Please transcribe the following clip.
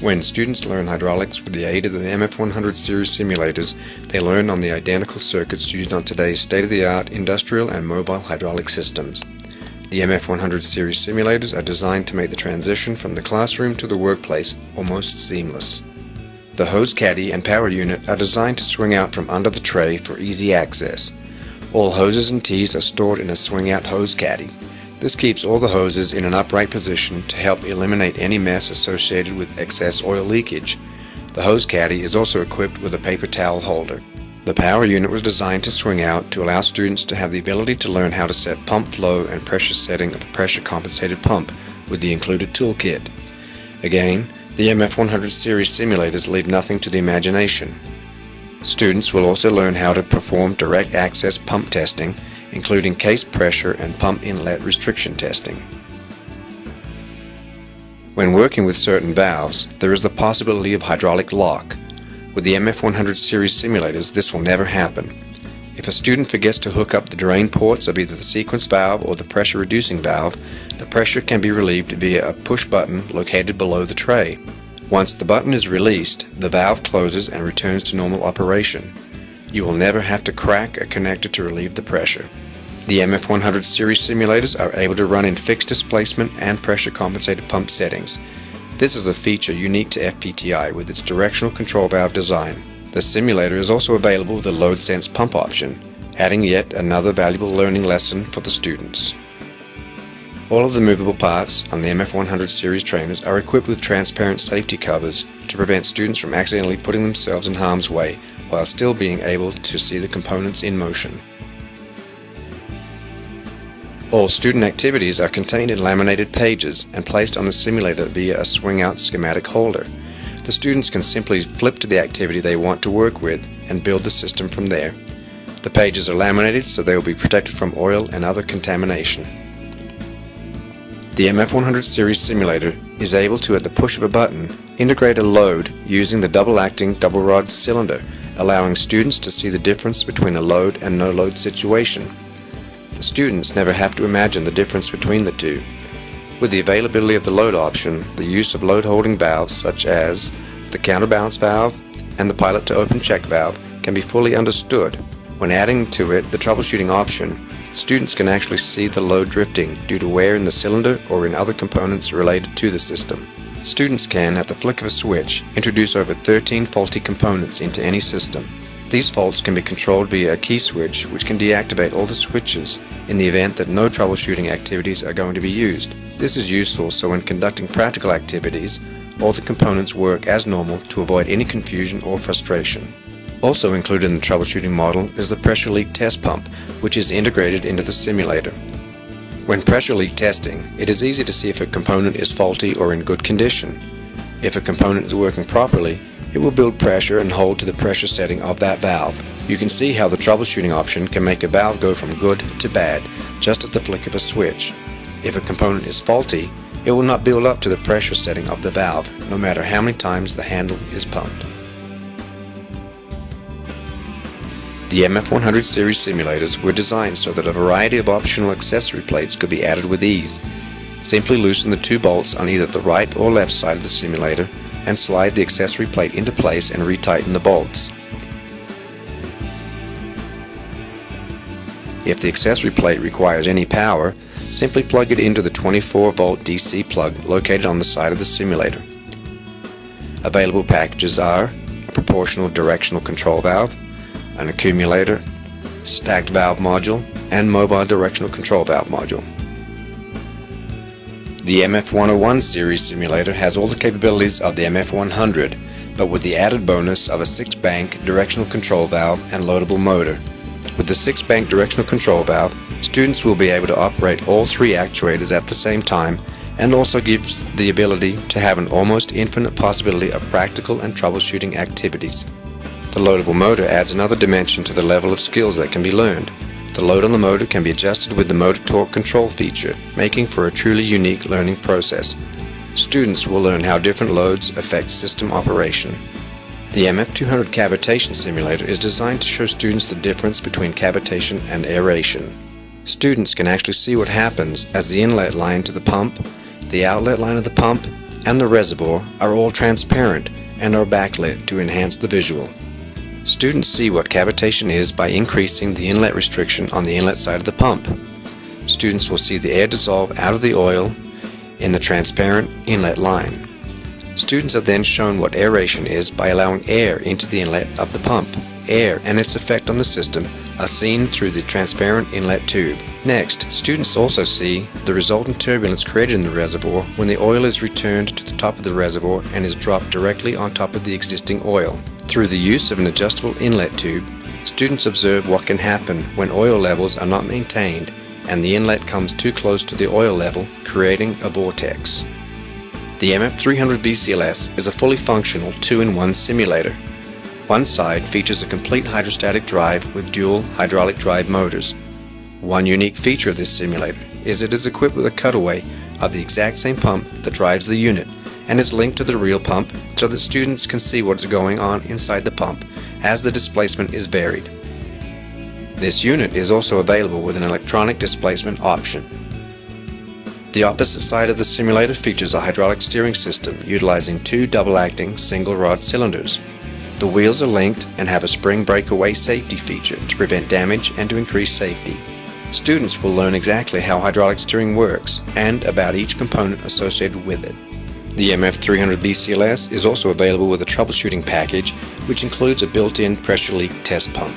When students learn hydraulics with the aid of the MF100 series simulators, they learn on the identical circuits used on today's state-of-the-art industrial and mobile hydraulic systems. The MF100 series simulators are designed to make the transition from the classroom to the workplace almost seamless. The hose caddy and power unit are designed to swing out from under the tray for easy access. All hoses and tees are stored in a swing-out hose caddy. This keeps all the hoses in an upright position to help eliminate any mess associated with excess oil leakage. The hose caddy is also equipped with a paper towel holder. The power unit was designed to swing out to allow students to have the ability to learn how to set pump flow and pressure setting of a pressure compensated pump with the included toolkit. Again, the MF100 series simulators leave nothing to the imagination. Students will also learn how to perform direct access pump testing, including case pressure and pump inlet restriction testing. When working with certain valves, there is the possibility of hydraulic lock. With the MF100 series simulators, this will never happen. If a student forgets to hook up the drain ports of either the sequence valve or the pressure reducing valve, the pressure can be relieved via a push button located below the tray. Once the button is released, the valve closes and returns to normal operation. You will never have to crack a connector to relieve the pressure. The MF100 series simulators are able to run in fixed displacement and pressure compensated pump settings. This is a feature unique to FPTI with its directional control valve design. The simulator is also available with a load sense pump option, adding yet another valuable learning lesson for the students. All of the movable parts on the MF100 series trainers are equipped with transparent safety covers to prevent students from accidentally putting themselves in harm's way while still being able to see the components in motion. All student activities are contained in laminated pages and placed on the simulator via a swing-out schematic holder. The students can simply flip to the activity they want to work with and build the system from there. The pages are laminated so they will be protected from oil and other contamination. The MF100 series simulator is able to, at the push of a button, integrate a load using the double-acting double-rod cylinder, allowing students to see the difference between a load and no load situation. The students never have to imagine the difference between the two. With the availability of the load option, the use of load holding valves such as the counterbalance valve and the pilot to open check valve can be fully understood. When adding to it the troubleshooting option, students can actually see the load drifting due to wear in the cylinder or in other components related to the system. Students can, at the flick of a switch, introduce over 13 faulty components into any system. These faults can be controlled via a key switch, which can deactivate all the switches in the event that no troubleshooting activities are going to be used. This is useful so when conducting practical activities, all the components work as normal to avoid any confusion or frustration. Also included in the troubleshooting model is the pressure leak test pump, which is integrated into the simulator. When pressure leak testing, it is easy to see if a component is faulty or in good condition. If a component is working properly, it will build pressure and hold to the pressure setting of that valve. You can see how the troubleshooting option can make a valve go from good to bad just at the flick of a switch. If a component is faulty, it will not build up to the pressure setting of the valve, no matter how many times the handle is pumped. The MF100 series simulators were designed so that a variety of optional accessory plates could be added with ease. Simply loosen the two bolts on either the right or left side of the simulator and slide the accessory plate into place and retighten the bolts. If the accessory plate requires any power, simply plug it into the 24-volt DC plug located on the side of the simulator. Available packages are a proportional directional control valve, an accumulator, stacked valve module, and mobile directional control valve module. The MF101 series simulator has all the capabilities of the MF100, but with the added bonus of a 6-bank directional control valve and loadable motor. With the 6-bank directional control valve, students will be able to operate all 3 actuators at the same time, and also gives the ability to have an almost infinite possibility of practical and troubleshooting activities. The loadable motor adds another dimension to the level of skills that can be learned. The load on the motor can be adjusted with the motor torque control feature, making for a truly unique learning process. Students will learn how different loads affect system operation. The MF200 cavitation simulator is designed to show students the difference between cavitation and aeration. Students can actually see what happens as the inlet line to the pump, the outlet line of the pump, and the reservoir are all transparent and are backlit to enhance the visual. Students see what cavitation is by increasing the inlet restriction on the inlet side of the pump. Students will see the air dissolve out of the oil in the transparent inlet line. Students are then shown what aeration is by allowing air into the inlet of the pump. Air and its effect on the system are seen through the transparent inlet tube. Next, students also see the resultant turbulence created in the reservoir when the oil is returned to the top of the reservoir and is dropped directly on top of the existing oil. Through the use of an adjustable inlet tube, students observe what can happen when oil levels are not maintained and the inlet comes too close to the oil level, creating a vortex. The MF100 BCLS is a fully functional 2-in-1 simulator. One side features a complete hydrostatic drive with dual hydraulic drive motors. One unique feature of this simulator is it is equipped with a cutaway of the exact same pump that drives the unit and is linked to the real pump so that students can see what is going on inside the pump as the displacement is varied. This unit is also available with an electronic displacement option. The opposite side of the simulator features a hydraulic steering system utilizing two double-acting single-rod cylinders. The wheels are linked and have a spring breakaway safety feature to prevent damage and to increase safety. Students will learn exactly how hydraulic steering works and about each component associated with it. The MF100 BCLS is also available with a troubleshooting package which includes a built-in pressure leak test pump.